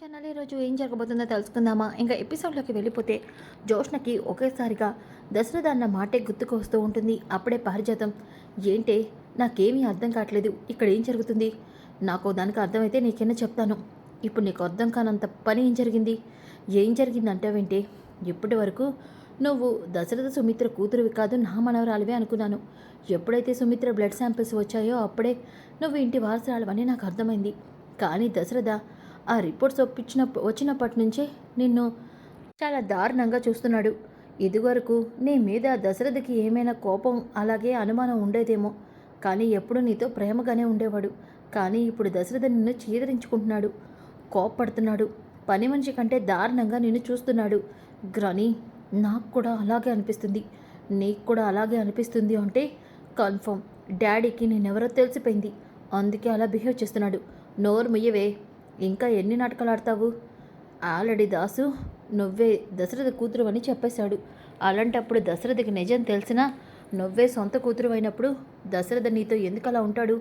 Channel ఈరోజు ఏం జరగబోతుందో తెలుసుకుందామా? ఇంకా ఎపిసోడ్లోకి వెళ్ళిపోతే జోష్నకి ఒకేసారిగా దశరథ అన్న మాటే గుర్తుకు వస్తూ ఉంటుంది. అప్పుడే పారిజాతం, ఏంటే నాకేమీ అర్థం కావట్లేదు, ఇక్కడ ఏం జరుగుతుంది? నాకు దానికి అర్థమైతే నీకైనా చెప్తాను. ఇప్పుడు నీకు అర్థం కానంత పని ఏం జరిగింది అంటావేంటే? ఇప్పటి వరకు నువ్వు దశరథ సుమిత్ర కూతురువి కాదు, నా మనవరాలివే అనుకున్నాను. ఎప్పుడైతే సుమిత్ర బ్లడ్ శాంపిల్స్ వచ్చాయో అప్పుడే నువ్వు ఇంటి వారసురాలవని నాకు అర్థమైంది. కానీ దశరథ ఆ రిపోర్ట్స్ వచ్చినప్పటి నుంచే నిన్ను చాలా దారుణంగా చూస్తున్నాడు. ఇదివరకు నీ మీద దశరథకి ఏమైనా కోపం అలాగే అనుమానం ఉండేదేమో, కానీ ఎప్పుడూ నీతో ప్రేమగానే ఉండేవాడు. కానీ ఇప్పుడు దశరథ నిన్ను చీదరించుకుంటున్నాడు, కోప్పడుతున్నాడు, పని మనిషి కంటే దారుణంగా నిన్ను చూస్తున్నాడు. గ్రాని, నాకు కూడా అలాగే అనిపిస్తుంది, నీకు కూడా అలాగే అనిపిస్తుంది అంటే కన్ఫర్మ్ డాడీకి నేనెవరో తెలిసిపోయింది, అందుకే అలా బిహేవ్ చేస్తున్నాడు. నోరు ముయ్యవే, ఇంకా ఎన్ని నాటకాలు ఆడతావు? ఆల్రెడీ దాసు నువ్వే దశరథ కూతురు అని చెప్పేశాడు. అలాంటప్పుడు దశరథకి నిజం తెలిసినా నువ్వే సొంత కూతురు అయినప్పుడు దశరథ నీతో ఎందుకు అలా ఉంటాడు?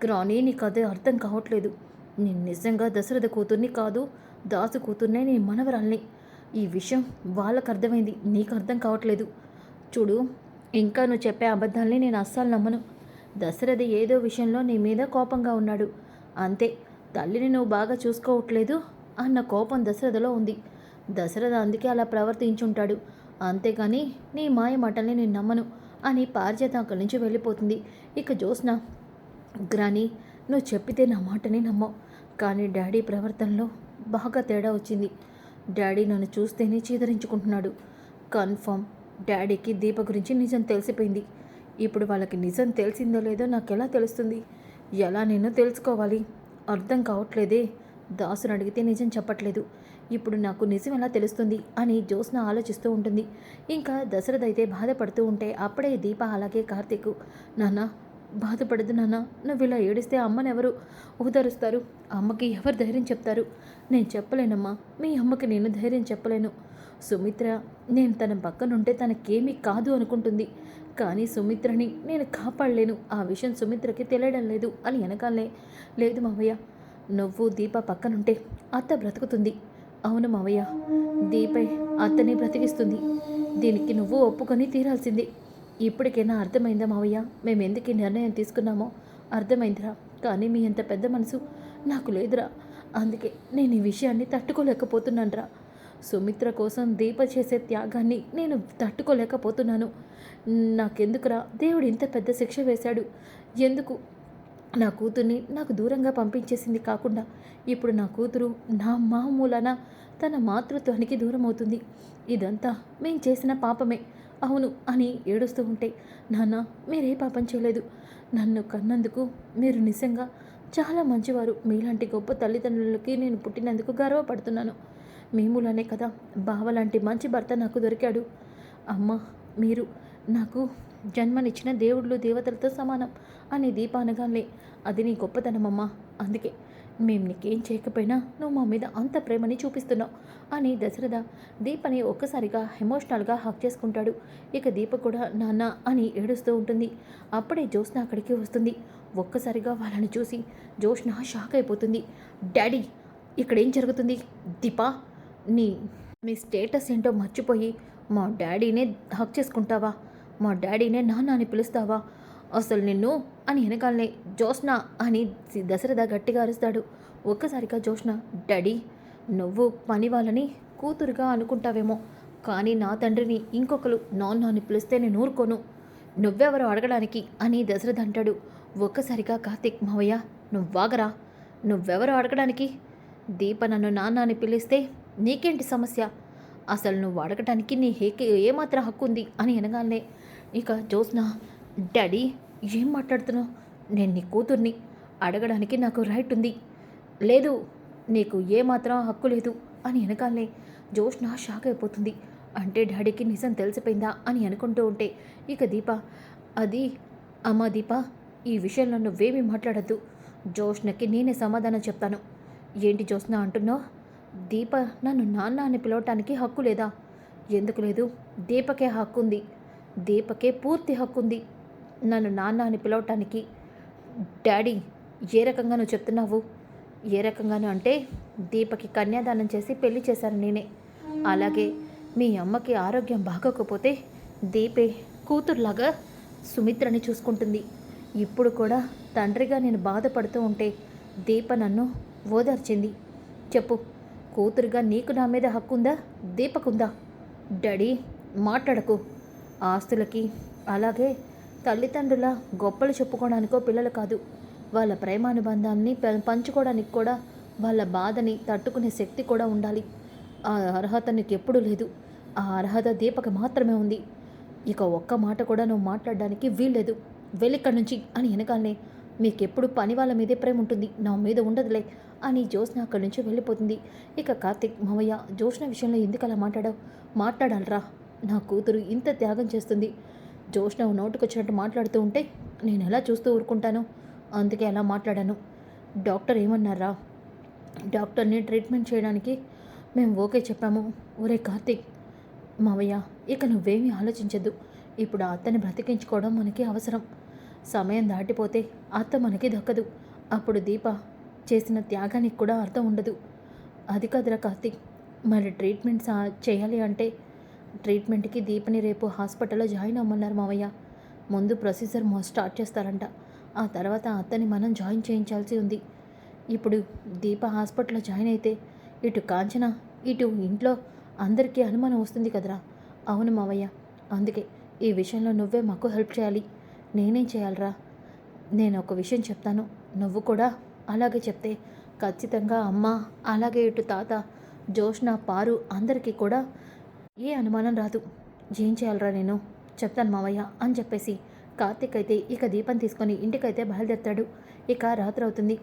గ్రానీ, నీకు అదే అర్థం కావట్లేదు. నేను నిజంగా దశరథ కూతుర్ని కాదు, దాసు కూతుర్నే, నీ మనవరాల్ని. ఈ విషయం వాళ్ళకు అర్థమైంది, నీకు అర్థం కావట్లేదు. చూడు, ఇంకా నువ్వు చెప్పే అబద్ధాల్ని నేను అస్సలు నమ్మను. దశరథ ఏదో విషయంలో నీ మీద కోపంగా ఉన్నాడు, అంతే. తల్లిని నువ్వు బాగా చూసుకోవట్లేదు అన్న కోపం దశరథలో ఉంది. దశరథ అందుకే అలా ప్రవర్తించుంటాడు, అంతేగాని నీ మాయ మాటల్ని నేను నమ్మను అని పారిజాత అక్కడి నుంచి వెళ్ళిపోతుంది. ఇక జ్యోత్స్న, గ్రాని, నువ్వు చెప్పితే నా మాటని నమ్మవు, కానీ డాడీ ప్రవర్తనలో బాగా తేడా వచ్చింది. డాడీ నన్ను చూస్తేనే చీదరించుకుంటున్నాడు. కన్ఫర్మ్ డాడీకి దీప గురించి నిజం తెలిసిపోయింది. ఇప్పుడు వాళ్ళకి నిజం తెలిసిందో లేదో నాకు ఎలా తెలుస్తుంది? ఎలా నేను తెలుసుకోవాలి? అర్థం కావట్లేదే. దాసుని అడిగితే నిజం చెప్పట్లేదు, ఇప్పుడు నాకు నిజం ఎలా తెలుస్తుంది అని జ్యోత్స్న ఆలోచిస్తూ ఉంటుంది. ఇంకా దశరథ అయితే బాధపడుతూ ఉంటే అప్పుడే దీప అలాగే కార్తీక్, నాన్న బాధపడదు నాన్న, నువ్వు ఇలా ఏడిస్తే అమ్మనెవరు ఓదారుస్తారు? అమ్మకి ఎవరు ధైర్యం చెప్తారు? నేను చెప్పలేనమ్మా, మీ అమ్మకి నేను ధైర్యం చెప్పలేను. సుమిత్ర, నేను తన పక్కనుంటే తనకేమీ కాదు అనుకుంటుంది, కానీ సుమిత్రని నేను కాపాడలేను. ఆ విషయం సుమిత్రకి తెలియడం లేదు అని వెనకాలే, లేదు మావయ్య, నువ్వు దీప పక్కనుంటే అత్త బ్రతుకుతుంది. అవును మావయ్య, దీపే అత్తని బ్రతికిస్తుంది. దీనికి నువ్వు ఒప్పుకొని తీరాల్సిందే. ఇప్పటికైనా అర్థమైందా మావయ్య? మేము ఎందుకు ఈ నిర్ణయం తీసుకున్నామో అర్థమైందిరా, కానీ మీ అంత పెద్ద మనసు నాకు లేదురా. అందుకే నేను ఈ విషయాన్ని తట్టుకోలేకపోతున్నానురా. సుమిత్ర కోసం దీప చేసే త్యాగాన్ని నేను తట్టుకోలేకపోతున్నాను. నాకెందుకురా దేవుడు ఇంత పెద్ద శిక్ష వేశాడు? ఎందుకు నా కూతుర్ని నాకు దూరంగా పంపించేసింది కాకుండా ఇప్పుడు నా కూతురు నా మూలన తన మాతృత్వానికి దూరం అవుతుంది. ఇదంతా మేము చేసిన పాపమే. అవును అని ఏడుస్తూ ఉంటే, నాన్న మీరే పాపం చేయలేదు, నన్ను కన్నందుకు మీరు నిజంగా చాలా మంచివారు. మీలాంటి గొప్ప తల్లిదండ్రులకి నేను పుట్టినందుకు గర్వపడుతున్నాను. మీ మూలనే కదా బావలాంటి మంచి భర్త నాకు దొరికాడు. అమ్మ, మీరు నాకు జన్మనిచ్చిన దేవుళ్ళు దేవతలతో సమానం అని దీప అనగానే, అది నీ గొప్పతనమమ్మా, అందుకే మేము నీకేం చేయకపోయినా నువ్వు మా మీద అంత ప్రేమని చూపిస్తున్నావు అని దశరథ దీపని ఒక్కసారిగా ఎమోషనల్గా హక్ చేసుకుంటాడు. ఇక దీప కూడా నాన్న అని ఏడుస్తూ ఉంటుంది. అప్పుడే జ్యోత్స్న అక్కడికి వస్తుంది. ఒక్కసారిగా వాళ్ళని చూసి జ్యోత్స్న షాక్ అయిపోతుంది. డాడీ, ఇక్కడేం జరుగుతుంది? దీపా, మీ స్టేటస్ ఏంటో మర్చిపోయి మా డాడీనే హక్ చేసుకుంటావా? మా డాడీనే నాన్న అని పిలుస్తావా? అసలు నిన్ను అని వెనకాలనే జ్యోత్స్న అని దశరథ గట్టిగా అరుస్తాడు. ఒక్కసారిగా జ్యోత్స్న, డాడీ, నువ్వు పని వాళ్ళని కూతురుగా అనుకుంటావేమో, కానీ నా తండ్రిని ఇంకొకరు నాన్న అని పిలిస్తే నేను ఊరుకోను. నువ్వెవరో అడగడానికి అని దశరథ అంటాడు. ఒక్కసారిగా కార్తీక్, మావయ్య నువ్వాగరా, నువ్వెవరో అడగడానికి? దీప నన్ను నాన్న అని పిలిస్తే నీకేంటి సమస్య? అసలు నువ్వు అడగటానికి నీ ఏమాత్రం హక్కు ఉంది అని అనగానే ఇక జ్యోత్స్న, డాడీ ఏం మాట్లాడుతున్నావు? నేను నీ కూతుర్ని, అడగడానికి నాకు రైట్ ఉంది. లేదు, నీకు ఏమాత్రం హక్కు లేదు అని అనగానే జ్యోత్స్న షాక్ అయిపోతుంది. అంటే డాడీకి నిజం తెలిసిపోయిందా అని అనుకుంటూ ఉంటే ఇక దీప, అది అమ్మ దీప, ఈ విషయంలో నువ్వేమీ మాట్లాడద్దు, జ్యోత్స్నకి నేనే సమాధానం చెప్తాను. ఏంటి జ్యోత్స్న అంటున్నావు? దీప నన్ను నాన్న అని పిలవటానికి హక్కు లేదా? ఎందుకు లేదు? దీపకే హక్కు ఉంది, దీపకే పూర్తి హక్కు ఉంది నన్ను నాన్న అని పిలవటానికి. డాడీ, ఏ రకంగా నువ్వు చెప్తున్నావు? ఏ రకంగానూ అంటే దీపకి కన్యాదానం చేసి పెళ్లి చేశాను నేనే. అలాగే మీ అమ్మకి ఆరోగ్యం బాగోకపోతే దీపే కూతురులాగా సుమిత్రని చూసుకుంటుంది. ఇప్పుడు కూడా తండ్రిగా నేను బాధపడుతూ ఉంటే దీప నన్ను ఓదార్చింది. చెప్పు, కూతురుగా నీకు నా మీద హక్కుందా, దీపకుందా? డాడీ మాట్లాడకు. ఆస్తులకి అలాగే తల్లిదండ్రుల గొప్పలు చెప్పుకోవడానికో పిల్లలు కాదు, వాళ్ళ ప్రేమానుబంధాన్ని పంచుకోవడానికి కూడా వాళ్ళ బాధని తట్టుకునే శక్తి కూడా ఉండాలి. ఆ అర్హత నీకు ఎప్పుడూ లేదు. ఆ అర్హత దీపకు మాత్రమే ఉంది. ఇక ఒక్క మాట కూడా నువ్వు మాట్లాడడానికి వీల్లేదు. వెళ్ళిక్కడి నుంచి అని వెనకాలనే మీకెప్పుడు పని వాళ్ళ మీదే ప్రేమ ఉంటుంది, నా మీద ఉండదులే అని జ్యోత్స్న అక్కడి నుంచి వెళ్ళిపోతుంది. ఇక కార్తిక్, మావయ్య జ్యోత్స్న విషయంలో ఎందుకు అలా మాట్లాడావు? మాట్లాడాలరా, నా కూతురు ఇంత త్యాగం చేస్తుంది. జ్యోత్స్న నోటుకొచ్చినట్టు మాట్లాడుతూ ఉంటే నేను ఎలా చూస్తూ ఊరుకుంటాను? అందుకే అలా మాట్లాడాను. డాక్టర్ ఏమన్నారా? డాక్టర్ని ట్రీట్మెంట్ చేయడానికి మేము ఓకే చెప్పాము. ఒరే కార్తిక్, మావయ్య ఇక నువ్వేమీ ఆలోచించద్దు. ఇప్పుడు ఆ అత్తని బ్రతికించుకోవడం మనకి అవసరం. సమయం దాటిపోతే అత్త మనకి దక్కదు. అప్పుడు దీప చేసిన త్యాగానికి కూడా అర్థం ఉండదు. అది కాదురా కార్తిక్, మరి ట్రీట్మెంట్ చేయాలి అంటే ట్రీట్మెంట్కి దీపని రేపు హాస్పిటల్లో జాయిన్ అవ్వమన్నారు మావయ్య. ముందు ప్రొసీజర్ స్టార్ట్ చేస్తారంట. ఆ తర్వాత అత్తని మనం జాయిన్ చేయించాల్సి ఉంది. ఇప్పుడు దీప హాస్పిటల్లో జాయిన్ అయితే ఇటు కాంచన ఇటు ఇంట్లో అందరికీ అనుమానం వస్తుంది కదరా. అవును మావయ్య, అందుకే ఈ విషయంలో నువ్వే మాకు హెల్ప్ చేయాలి. నేనేం చేయాలరా? నేను ఒక విషయం చెప్తాను, నువ్వు కూడా అలాగే చెప్తే ఖచ్చితంగా అమ్మ అలాగే ఇటు తాత, జ్యోత్స్న, పారు అందరికీ కూడా ఏ అనుమానం రాదు. ఏం చేయాలరా నేను చెప్తాను మావయ్య అని చెప్పేసి కార్తిక్ అయితే ఇక దీపం తీసుకొని ఇంటికైతే బయలుదేరుతాడు. ఇక రాత్రి అవుతుంది.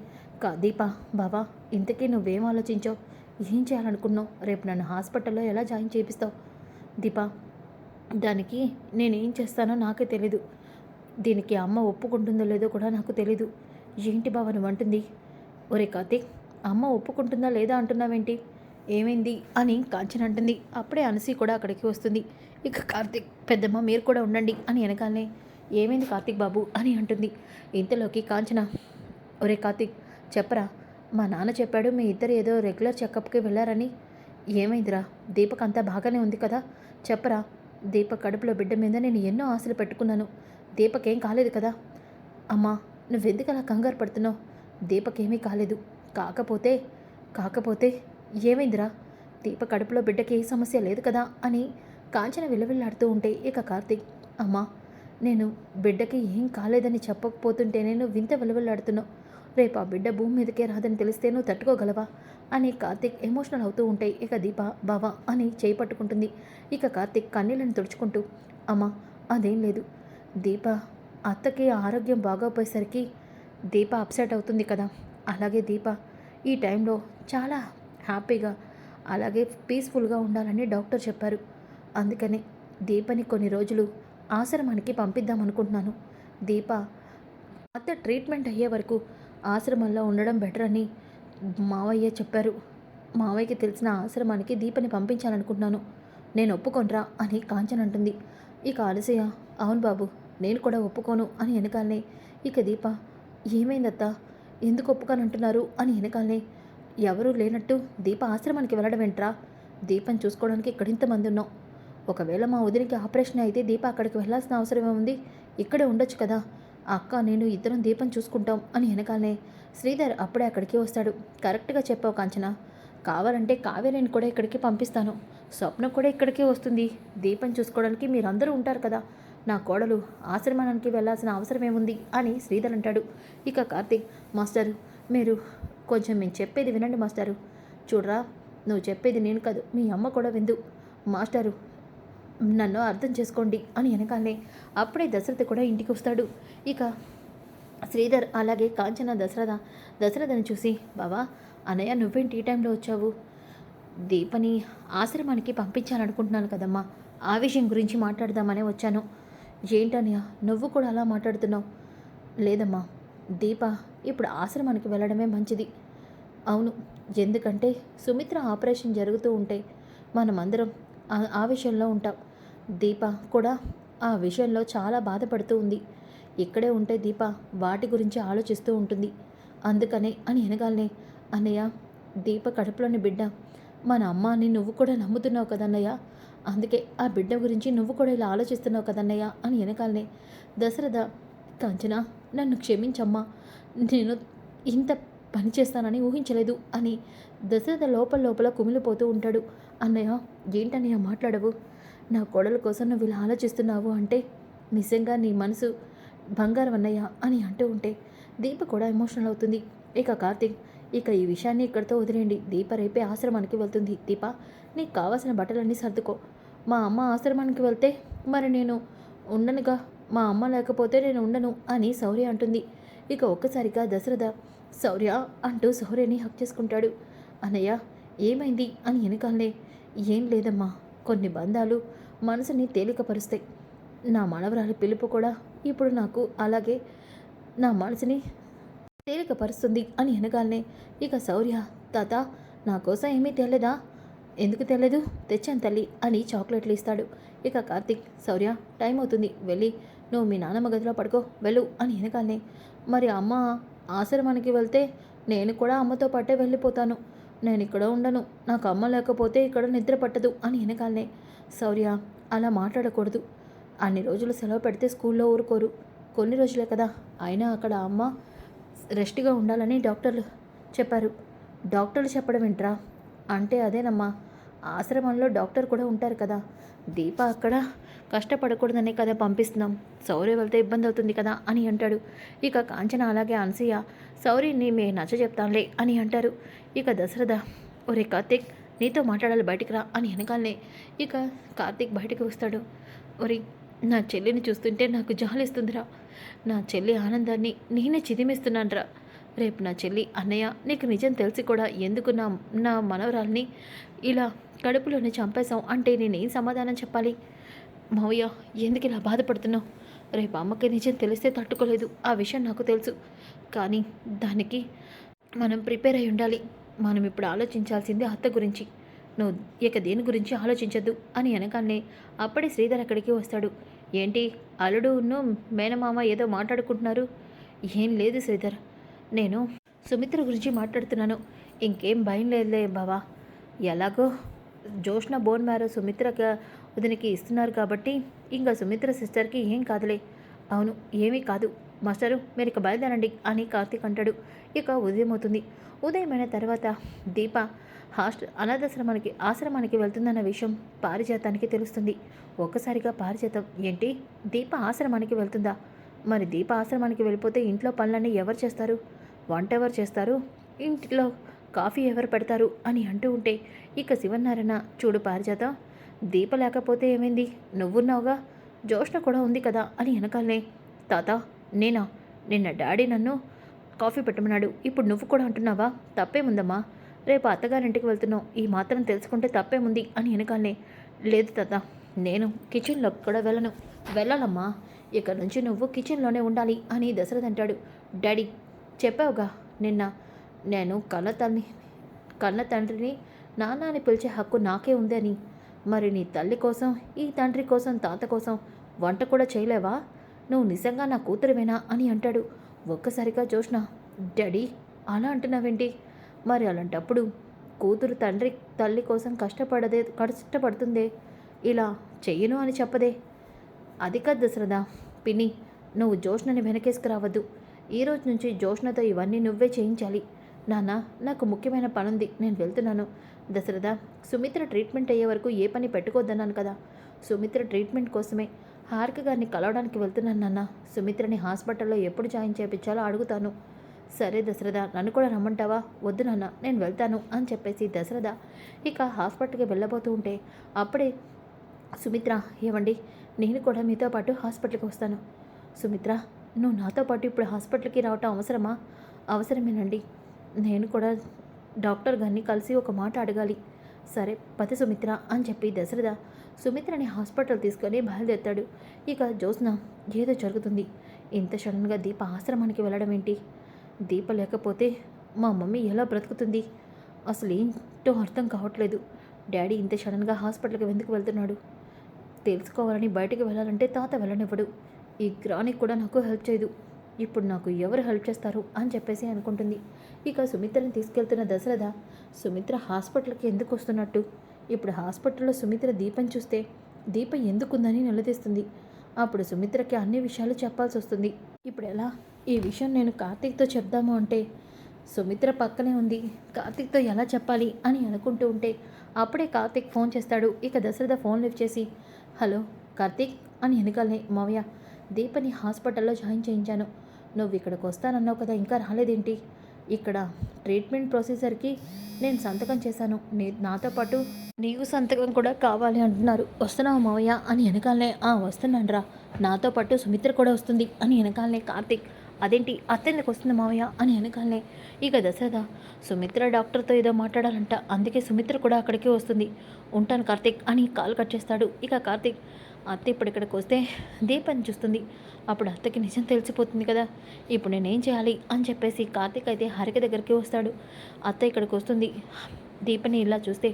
దీప, బావా ఇంతకీ నువ్వేం ఆలోచించావు? ఏం చేయాలనుకున్నావు? రేపు నన్ను హాస్పిటల్లో ఎలా జాయిన్ చేపిస్తావు? దీప, దానికి నేనేం చేస్తానో నాకే తెలీదు. దీనికి అమ్మ ఒప్పుకుంటుందో లేదో కూడా నాకు తెలీదు. ఏంటి బావ నువ్వు అంటుంది? ఒరే కార్తీక్, అమ్మ ఒప్పుకుంటుందా లేదా అంటున్నావేంటి? ఏమైంది అని కాంచన అంటుంది. అప్పుడే అనసి కూడా అక్కడికి వస్తుంది. ఇక కార్తీక్, పెద్దమ్మ మీరు కూడా ఉండండి అని వెనకాలనే ఏమైంది కార్తీక్ బాబు అని అంటుంది. ఇంతలోకి కాంచన, ఒరే కార్తీక్ చెప్పరా, మా నాన్న చెప్పాడు మీ ఇద్దరు ఏదో రెగ్యులర్ చెకప్కి వెళ్ళారని. ఏమైందిరా? దీపక్ అంతా బాగానే ఉంది కదా, చెప్పరా. దీపక్ కడుపులో బిడ్డ మీద నేను ఎన్నో ఆశలు పెట్టుకున్నాను. దీపక్ ఏం కాలేదు కదా. అమ్మా నువ్వెందుకు అలా కంగారు పడుతున్నావు? దీపక్ ఏమీ కాలేదు. కాకపోతే కాకపోతే ఏమైందిరా? దీప కడుపులో బిడ్డకి ఏ సమస్య లేదు కదా అని కాంచన విలవిల్లాడుతూ ఉంటే ఇక కార్తీక్, అమ్మా నేను బిడ్డకి ఏం కాలేదని చెప్పకపోతుంటే నేను వింత విలవిల్లాడుతున్నావు. రేపు ఆ బిడ్డ భూమి మీదకే రాదని తెలిస్తే నువ్వు తట్టుకోగలవా అని కార్తీక్ ఎమోషనల్ అవుతూ ఉంటాయి. ఇక దీప బావా అని చేయి పట్టుకుంటుంది. ఇక కార్తీక్ కన్నీళ్ళని తుడుచుకుంటూ, అమ్మా అదేం లేదు. దీప అత్తకి ఆరోగ్యం బాగోపోయేసరికి దీప అప్సెట్ అవుతుంది కదా. అలాగే దీప ఈ టైంలో చాలా హ్యాపీగా అలాగే పీస్ఫుల్గా ఉండాలని డాక్టర్ చెప్పారు. అందుకని దీపని కొన్ని రోజులు ఆశ్రమానికి పంపిద్దాం అనుకుంటున్నాను. దీప అత్త ట్రీట్మెంట్ అయ్యే వరకు ఆశ్రమంలో ఉండడం బెటర్ అని మావయ్య చెప్పారు. మావయ్యకి తెలిసిన ఆశ్రమానికి దీపని పంపించాలనుకుంటున్నాను. నేను ఒప్పుకోనరా అని కాంచన అంటుంది. ఇక అలసయ్య, అవును బాబు నేను కూడా ఒప్పుకోను అని వెనకాలనే ఇక దీప, ఏమైందత్తా ఎందుకు ఒప్పుకోనంటున్నారు అని వెనకాలనే, ఎవరూ లేనట్టు దీప ఆశ్రమానికి వెళ్ళడం ఏంట్రా? దీపని చూసుకోవడానికి ఇక్కడ ఇంతమంది ఉన్నాం. ఒకవేళ మా వదినికి ఆపరేషన్ అయితే దీప అక్కడికి వెళ్ళాల్సిన అవసరం ఏముంది? ఇక్కడే ఉండొచ్చు కదా. అక్క నేను ఇద్దరం దీపం చూసుకుంటాం అని వెనకాలనే శ్రీధర్ అప్పుడే అక్కడికి వస్తాడు. కరెక్ట్గా చెప్పావు కాంచన, కావాలంటే కావేరిని కూడా ఇక్కడికి పంపిస్తాను. స్వప్న కూడా ఇక్కడికే వస్తుంది. దీపం చూసుకోవడానికి మీరందరూ ఉంటారు కదా. నా కోడలు ఆశ్రమానికి వెళ్ళాల్సిన అవసరం ఏముంది అని శ్రీధర్ అంటాడు. ఇక కార్తీక్, మాస్టరు మీరు కొంచెం మేము చెప్పేది వినండి మాస్టారు. చూడరా, నువ్వు చెప్పేది నేను కాదు మీ అమ్మ కూడా విందు. మాస్టారు నన్ను అర్థం చేసుకోండి అని వెనకాలనే అప్పుడే దశరథ కూడా ఇంటికి వస్తాడు. ఇక శ్రీధర్ అలాగే కాంచన దశరథని చూసి, బావా అన్నయ్య నువ్వేంటి ఈ టైంలో వచ్చావు? దీపని ఆశ్రమానికి పంపించాలనుకుంటున్నాను కదమ్మా, ఆ విషయం గురించి మాట్లాడదామనే వచ్చాను. ఏంటన్నయ్య నువ్వు కూడా అలా మాట్లాడుతున్నావు? లేదమ్మా, దీప ఇప్పుడు ఆశ్రమానికి వెళ్ళడమే మంచిది. అవును, ఎందుకంటే సుమిత్ర ఆపరేషన్ జరుగుతూ ఉంటే మనమందరం ఆ విషయంలో ఉంటాం. దీప కూడా ఆ విషయంలో చాలా బాధపడుతూ ఉంది. ఇక్కడే ఉంటే దీప వాటి గురించి ఆలోచిస్తూ ఉంటుంది. అందుకనే అని వెనగాలనే, అన్నయ్య, దీప కడుపులోని బిడ్డ మన అమ్మ అని నువ్వు కూడా నమ్ముతున్నావు కదన్నయ్య. అందుకే ఆ బిడ్డ గురించి నువ్వు కూడా ఇలా ఆలోచిస్తున్నావు కదన్నయ్య అని వెనకాలనే దశరథ, కాంచన నన్ను క్షమించమ్మా, నేను ఇంత పని చేస్తానని ఊహించలేదు అని దశరథ లోపల లోపల కుమిలిపోతూ ఉంటాడు. అన్నయ్య, ఏంటన్నయ్య మాట్లాడవు? నా కోడల కోసం నువ్వు ఇలా ఆలోచిస్తున్నావు అంటే నిజంగా నీ మనసు బంగారం అన్నయ్య అని అంటూ ఉంటే దీప కూడా ఎమోషనల్ అవుతుంది. ఇక కార్తీక్, ఇక ఈ విషయాన్ని ఇక్కడితో వదిలేయండి. దీప రేపే ఆశ్రమానికి వెళ్తుంది. దీప, నీకు కావాల్సిన బట్టలన్నీ సర్దుకో. మా అమ్మ ఆశ్రమానికి వెళ్తే మరి నేను ఉండనుగా, మా అమ్మ లేకపోతే నేను ఉండను అని శౌర్య అంటుంది. ఇక ఒక్కసారిగా దశరథ శౌర్య అంటూ శౌర్యని హక్ చేసుకుంటాడు. అన్నయ్య, ఏమైంది అని వెనకాలనే, ఏం లేదమ్మా, కొన్ని బంధాలు మనసుని తేలికపరుస్తాయి. నా మనవరాలి పిలుపు కూడా ఇప్పుడు నాకు అలాగే నా మనసుని తేలికపరుస్తుంది అని వెనకాలనే ఇక శౌర్య, తాత నా కోసం ఏమీ తెలియదా? ఎందుకు తెలియదు, తెచ్చాను తల్లి అని చాక్లెట్లు ఇస్తాడు. ఇక కార్తీక్, శౌర్య టైం అవుతుంది, వెళ్ళి నువ్వు మీ నాన్నమ్మ గదిలో పడుకో వెళ్ళు అని వెనకాలనే, మరి అమ్మ ఆశ్రమానికి వెళ్తే నేను కూడా అమ్మతో పాటే వెళ్ళిపోతాను, నేను ఇక్కడ ఉండను, నాకు అమ్మ లేకపోతే ఇక్కడ నిద్ర పట్టదు అని వెనకాలనే శౌర్య, అలా మాట్లాడకూడదు. అన్ని రోజులు సెలవు పెడితే స్కూల్లో ఊరుకోరు, కొన్ని రోజులే కదా, అయినా అక్కడ అమ్మ రెస్ట్గా ఉండాలని డాక్టర్లు చెప్పారు. డాక్టర్లు చెప్పడం ఏంట్రా? అంటే అదేనమ్మా, ఆశ్రమంలో డాక్టర్ కూడా ఉంటారు కదా, దీప అక్కడ కష్టపడకూడదనే కదా పంపిస్తున్నాం, శౌర్య వెళ్తే ఇబ్బంది అవుతుంది కదా అని అంటాడు. ఇక కాంచన అలాగే అనసూయ, శౌర్యని మే నచ్చ చెప్తానులే అని అంటారు. ఇక దశరథ, ఒరే కార్తీక్, నీతో మాట్లాడాలి, బయటికి రా అని వెనకాలనే ఇక కార్తీక్ బయటకు వస్తాడు. ఒరే, నా చెల్లిని చూస్తుంటే నాకు జాలిస్తుందిరా, నా చెల్లి ఆనందాన్ని నేనే చిదిమిస్తున్నానురా. రేపు నా చెల్లి, అన్నయ్య నీకు నిజం తెలిసి కూడా ఎందుకు నా నా మనవరాల్ని ఇలా కడుపులోనే చంపేశాం అంటే నేనేం సమాధానం చెప్పాలి? మావయ్య, ఎందుకు ఇలా బాధపడుతున్నావు? రేపు అమ్మకి నిజం తెలిస్తే తట్టుకోలేదు, ఆ విషయం నాకు తెలుసు, కానీ దానికి మనం ప్రిపేర్ అయి ఉండాలి. మనం ఇప్పుడు ఆలోచించాల్సింది అత్త గురించి, నువ్వు ఇక దేని గురించి ఆలోచించద్దు అని అనగానే అప్పుడే శ్రీధర్ అక్కడికి వస్తాడు. ఏంటి అల్లుడును మేనమామ ఏదో మాట్లాడుకుంటున్నారు? ఏం లేదు శ్రీధర్, నేను సుమిత్ర గురించి మాట్లాడుతున్నాను, ఇంకేం భయం లేదులే బావా, ఎలాగో జోష్న బోన్ మ్యారో సుమిత్ర వదినికి ఇస్తున్నారు కాబట్టి ఇంకా సుమిత్ర సిస్టర్కి ఏం కాదులే. అవును, ఏమీ కాదు మాస్టరు, మీరు ఇక బయలుదేరండి అని కార్తీక్ అంటాడు. ఇక ఉదయం అవుతుంది. ఉదయమైన తర్వాత దీప అనాథాశ్రమానికి ఆశ్రమానికి వెళ్తుందన్న విషయం పారిజాతానికి తెలుస్తుంది. ఒక్కసారిగా పారిజాతం, ఏంటి దీప ఆశ్రమానికి వెళ్తుందా? మరి దీప ఆశ్రమానికి వెళ్ళిపోతే ఇంట్లో పనులన్నీ ఎవరు చేస్తారు? వంట ఎవరు చేస్తారు? ఇంట్లో కాఫీ ఎవరు పెడతారు అని అంటూ ఉంటే ఇక శివనారాయణ, చూడు పారిజాతం, దీప లేకపోతే ఏమైంది, నువ్వున్నావుగా, జోష్న కూడా ఉంది కదా అని వెనకాలనే, తాత నేనా? నిన్న డాడీ నన్ను కాఫీ పెట్టమన్నాడు, ఇప్పుడు నువ్వు కూడా అంటున్నావా? తప్పేముందమ్మా, రేపు అత్తగారింటికి వెళ్తున్నావు, ఈ మాత్రం తెలుసుకుంటే తప్పేముంది అని వెనకాలనే, లేదు తాత, నేను కిచెన్లోకి కూడా వెళ్ళాలమ్మా, ఇక నుంచి నువ్వు కిచెన్లోనే ఉండాలి అని దశరథ్ అంటాడు. డాడీ చెప్పావుగా నిన్న, నేను కన్న తండ్రిని నాన్న అని పిలిచే హక్కు నాకే ఉంది అని, మరి నీ తల్లి కోసం, ఈ తండ్రి కోసం, తాత కోసం వంట కూడా చేయలేవా? నువ్వు నిజంగా నా కూతురువేనా అని అంటాడు. ఒక్కసారిగా జోష్న, డాడీ అలా అంటున్నావేంటి? మరి అలాంటప్పుడు కూతురు తల్లి కోసం కష్టపడుతుందే, ఇలా చెయ్యను అని చెప్పదే. అది కాదు దశరథ, పిన్ని, నువ్వు జోష్నని వెనకేసుకురావద్దు, ఈరోజు నుంచి జోష్నతో ఇవన్నీ నువ్వే చేయించాలి. నాన్న, నాకు ముఖ్యమైన పనుంది, నేను వెళ్తున్నాను. దశరథ, సుమిత్ర ట్రీట్మెంట్ అయ్యే వరకు ఏ పని పెట్టుకోవద్దన్నాను కదా, సుమిత్ర ట్రీట్మెంట్ కోసమే హారిక గారిని కలవడానికి వెళ్తున్నాను నాన్న, సుమిత్రని హాస్పిటల్లో ఎప్పుడు జాయిన్ చేయించాలో అడుగుతాను. సరే దశరథ, నన్ను కూడా రమ్మంటావా? వద్దు నాన్న, నేను వెళ్తాను అని చెప్పేసి దశరథ ఇక హాస్పిటల్కి వెళ్ళబోతూ ఉంటే అప్పుడే సుమిత్ర, ఏమండి, నేను కూడా మీతో పాటు హాస్పిటల్కి వస్తాను. సుమిత్ర, నువ్వు నాతో పాటు ఇప్పుడు హాస్పిటల్కి రావటం అవసరమా? అవసరమేనండి, నేను కూడా డాక్టర్ గారిని కలిసి ఒక మాట అడగాలి. సరే పతి సుమిత్ర అని చెప్పి దశరథ సుమిత్రని హాస్పిటల్ తీసుకొని బయలుదేరుతాడు. ఇక జ్యోత్స్న, ఏదో జరుగుతుంది, ఇంత సడన్గా దీప ఆశ్రమానికి వెళ్ళడం ఏంటి? దీప లేకపోతే మా మమ్మీ ఎలా బ్రతుకుతుంది? అసలు ఏంటో అర్థం కావట్లేదు. డాడీ ఇంత సడన్గా హాస్పిటల్కి ఎందుకు వెళ్తున్నాడు? తెలుసుకోవాలని బయటికి వెళ్ళాలంటే తాత వెళ్ళనివ్వడు, ఈ గ్రానికి కూడా నాకు హెల్ప్ చేయదు. ఇప్పుడు నాకు ఎవరు హెల్ప్ చేస్తారు అని చెప్పేసి అనుకుంటుంది. ఇక సుమిత్రని తీసుకెళ్తున్న దశరథ సుమిత్ర హాస్పిటల్కి ఎందుకు వస్తున్నట్టు, ఇప్పుడు హాస్పిటల్లో సుమిత్ర దీపం చూస్తే దీప ఎందుకుందని నిలదీస్తుంది. అప్పుడు సుమిత్రకి అన్ని విషయాలు చెప్పాల్సి వస్తుంది. ఇప్పుడు ఎలా ఈ విషయం నేను కార్తీక్తో చెప్దాము అంటే సుమిత్ర పక్కనే ఉంది, కార్తీక్తో ఎలా చెప్పాలి అని అనుకుంటూ ఉంటే అప్పుడే కార్తీక్ ఫోన్ చేస్తాడు. ఇక దశరథ ఫోన్ లిఫ్ట్ చేసి హలో కార్తీక్ అని వెనకాలనే మావయ్య దీపని హాస్పిటల్లో జాయిన్ చేయించాను. నువ్వు ఇక్కడికి వస్తానన్నావు కదా, ఇంకా రాలేదేంటి? ఇక్కడ ట్రీట్మెంట్ ప్రొసీజర్కి నేను సంతకం చేశాను, నాతో పాటు నీకు సంతకం కూడా కావాలి అంటున్నారు. వస్తున్నావు మావయ్య అని వెనకాలనే వస్తున్నాను రా, నాతో పాటు సుమిత్ర కూడా వస్తుంది అని వెనకాలనే కార్తీక్ అదేంటి అత్తెందుకు వస్తుంది మావయ్య అని వెనకాలనే ఇక దశరథ సుమిత్ర డాక్టర్తో ఏదో మాట్లాడాలంట, అందుకే సుమిత్ర కూడా అక్కడికి వస్తుంది, ఉంటాను కార్తీక్ అని కాల్ కట్ చేస్తాడు. ఇక కార్తీక్ అత్త ఇప్పుడు ఇక్కడికి వస్తే దీపని చూస్తుంది, అప్పుడు అత్తకి నిజం తెలిసిపోతుంది కదా, ఇప్పుడు నేనేం చేయాలి అని చెప్పేసి కార్తీక్ అయితే హారిక దగ్గరికి వస్తాడు. అత్త ఇక్కడికి వస్తుంది, దీపని ఇలా చూస్తే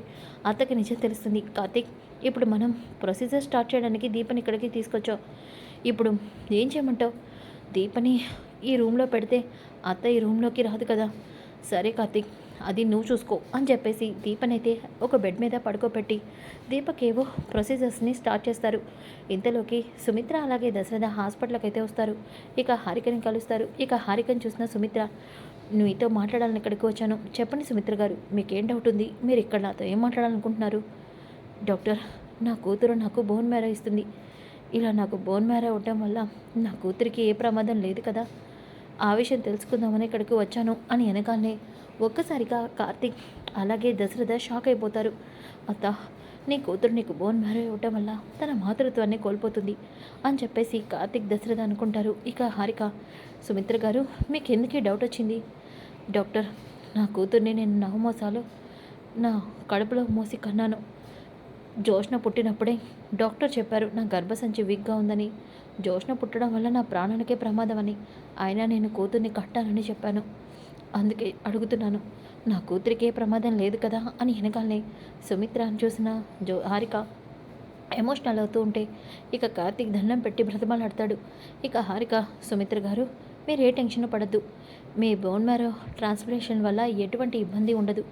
అత్తకి నిజం తెలుస్తుంది. కార్తీక్ ఇప్పుడు మనం ప్రొసీజర్ స్టార్ట్ చేయడానికి దీపని ఇక్కడికి తీసుకొచ్చావు, ఇప్పుడు ఏం చేయమంటావు? దీపని ఈ రూమ్లో పెడితే అత్త ఈ రూమ్లోకి రాదు కదా. సరే కార్తీక్ అది నువ్వు చూసుకో అని చెప్పేసి దీపనైతే ఒక బెడ్ మీద పడుకోబెట్టి దీపకేవో ప్రొసీజర్స్ని స్టార్ట్ చేస్తారు. ఇంతలోకి సుమిత్ర అలాగే దశరథ హాస్పిటల్కి అయితే వస్తారు. ఇక హారికని కలుస్తారు. ఇక హారికని చూసిన సుమిత్ర మీతో మాట్లాడాలని ఇక్కడికి వచ్చాను, చెప్పండి సుమిత్ర గారు, మీకేం డౌట్ ఉంది, మీరు ఇక్కడ నాతో ఏం మాట్లాడాలనుకుంటున్నారు? డాక్టర్ నా కూతురు నాకు బోన్ మ్యారో ఇస్తుంది, ఇలా నాకు బోన్ మ్యారో అవ్వటం వల్ల నా కూతురికి ఏ ప్రమాదం లేదు కదా, ఆ విషయం తెలుసుకుందామని ఇక్కడికి వచ్చాను అని వెనకాలనే ఒక్కసారిగా కార్తీక్ అలాగే దశరథ షాక్ అయిపోతారు. అత్త నీ కూతురు నీకు బోన్ మ్యారో ఇవ్వటం వల్ల తన మాతృత్వాన్ని కోల్పోతుంది అని చెప్పేసి కార్తీక్ దశరథ అనుకుంటారు. ఇక హారిక సుమిత్ర గారు మీకు ఎందుకు డౌట్ వచ్చింది? డాక్టర్ నా కూతుర్ని నేను నవమాసాలు నా కడుపులో మోసి కన్నాను, జోష్న పుట్టినప్పుడే డాక్టర్ చెప్పారు నా గర్భసంచి వీక్గా ఉందని, జోష్న పుట్టడం వల్ల నా ప్రాణానికే ప్రమాదం అని, అయినా నేను కూతుర్ని కట్టాలని చెప్పాను, అందుకే అడుగుతున్నాను, నా కూతురికే ప్రమాదం లేదు కదా అని వెనకాలనే సుమిత్ర అని చూసిన హారిక ఎమోషనల్ అవుతూ ఉంటే ఇక కార్తీక్ దండం పెట్టి బ్రతమాలాడతాడు. ఇక హారిక సుమిత్ర గారు మీరు ఏ టెన్షన్ పడద్దు, మీ బోన్ మ్యారో ట్రాన్స్ప్లాంటేషన్ వల్ల ఎటువంటి ఇబ్బంది ఉండదు,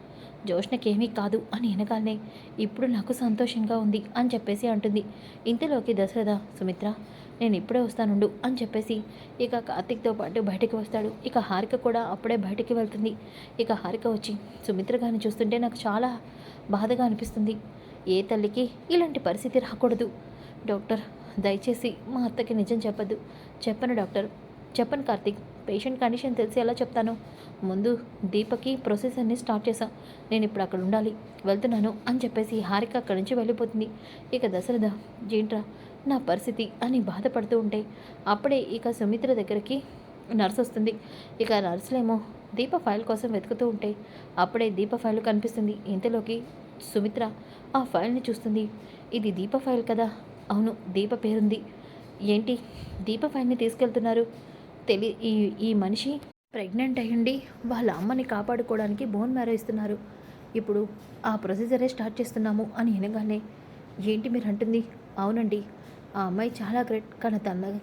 జోష్నకేమీ కాదు అని వెనకాలనే ఇప్పుడు నాకు సంతోషంగా ఉంది అని చెప్పేసి అంటుంది. ఇంతలోకి దశరథ సుమిత్ర నేను ఇప్పుడే వస్తానుండు అని చెప్పేసి ఇక కార్తీక్తో పాటు బయటికి వస్తాడు. ఇక హారిక కూడా అప్పుడే బయటికి వెళ్తుంది. ఇక హారిక వచ్చి సుమిత్ర గారిని చూస్తుంటే నాకు చాలా బాధగా అనిపిస్తుంది, ఏ తల్లికి ఇలాంటి పరిస్థితి రాకూడదు, డాక్టర్ దయచేసి మా అత్తకి నిజం చెప్పద్దు. చెప్పను డాక్టర్, చెప్పను కార్తీక్, పేషెంట్ కండిషన్ తెలిసి ఎలా చెప్తాను, ముందు దీపకి ప్రొసెసర్ని స్టార్ట్ చేశాం, నేను ఇప్పుడు అక్కడ ఉండాలి, వెళ్తున్నాను అని చెప్పేసి హారిక అక్కడి నుంచి వెళ్ళిపోతుంది. ఇక దశరథ ఏంట్రా నా పరిస్థితి అని బాధపడుతూ ఉంటే అప్పుడే ఇక సుమిత్ర దగ్గరికి నర్స్ వస్తుంది. ఇక నర్సులేమో దీప ఫైల్ కోసం వెతుకుతూ ఉంటే అప్పుడే దీప ఫైల్ కనిపిస్తుంది. ఇంతలోకి సుమిత్ర ఆ ఫైల్ని చూస్తుంది. ఇది దీప ఫైల్ కదా, అవును దీప పేరుంది, ఏంటి దీప ఫైల్ని తీసుకెళ్తున్నారు, ఈ మనిషి ప్రెగ్నెంట్ అయ్యండి వాళ్ళ అమ్మని కాపాడుకోవడానికి బోన్ మ్యారో ఇస్తున్నారు, ఇప్పుడు ఆ ప్రొసీజరే స్టార్ట్ చేస్తున్నాము అని వినగానే ఏంటి మీరు అంటుంది, అవునండి ఆ అమ్మాయి చాలా గ్రేట్,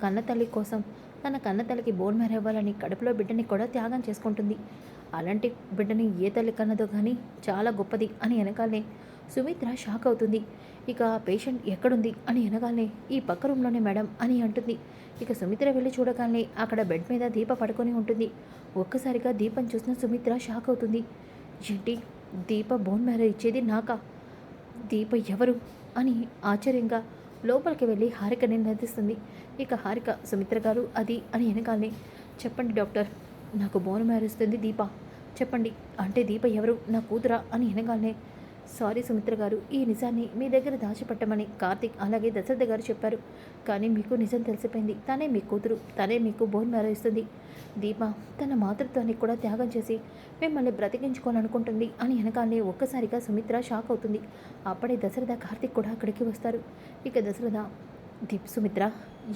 కన్న తల్లి కోసం తన కన్న తల్లికి బోన్ మ్యారో ఇవ్వాలని కడుపులో బిడ్డని కూడా త్యాగం చేసుకుంటుంది, అలాంటి బిడ్డని ఏ తల్లి కన్నదో కానీ చాలా గొప్పది అని వెనకాలనే సుమిత్ర షాక్ అవుతుంది. ఇక పేషెంట్ ఎక్కడుంది అని వెనగానే ఈ పక్క రూమ్లోనే మేడం అని అంటుంది. ఇక సుమిత్ర వెళ్ళి చూడగానే అక్కడ బెడ్ మీద దీప పడుకొని ఉంటుంది. ఒక్కసారిగా దీపం చూసిన సుమిత్ర షాక్ అవుతుంది. ఏంటి దీప బోన్ మ్యారో ఇచ్చేది నాకా, దీప ఎవరు అని ఆశ్చర్యంగా లోపలికి వెళ్ళి హారికని నిలదీస్తుంది. ఇక హారిక సుమిత్ర గారు అది అని వెనకాలనే చెప్పండి డాక్టర్, నాకు బోన్ మ్యారో ఇస్తుంది దీప, చెప్పండి అంటే దీప ఎవరు, నా కూతురా అని వెనగానే సారీ సుమిత్ర గారు, ఈ నిజాన్ని మీ దగ్గర దాచిపెట్టమని కార్తీక్ అలాగే దశరథ గారు చెప్పారు, కానీ మీకు నిజం తెలిసిపోయింది, తనే మీ కూతురు, తనే మీకు బోన్ మ్యారో ఇస్తుంది, దీప తన మాతృత్వాన్ని కూడా త్యాగం చేసి మిమ్మల్ని బ్రతికించుకోవాలనుకుంటుంది అని వెనకాలనే ఒక్కసారిగా సుమిత్ర షాక్ అవుతుంది. అప్పుడే దశరథ కార్తీక్ కూడా అక్కడికి వస్తారు. ఇక దశరథ సుమిత్ర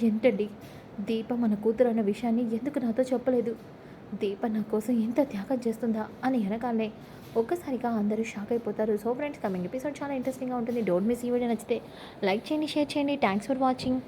ఏంటండి, దీప మన కూతురు అన్న విషయాన్ని ఎందుకు నాతో చెప్పలేదు, దీప నా కోసం ఎంత త్యాగం చేస్తుందా అని వెనకాలనే ఒక్కసారిగా అందరూ షాక్ అయిపోతారు. సో ఫ్రెండ్స్, కమింగ్ ఎపిసోడ్ చాలా ఇంట్రెస్టింగ్గా ఉంటుంది. Don't miss. ఈ వీడియో నచ్చితే లైక్ చేయండి, షేర్ చేయండి. Thanks for watching.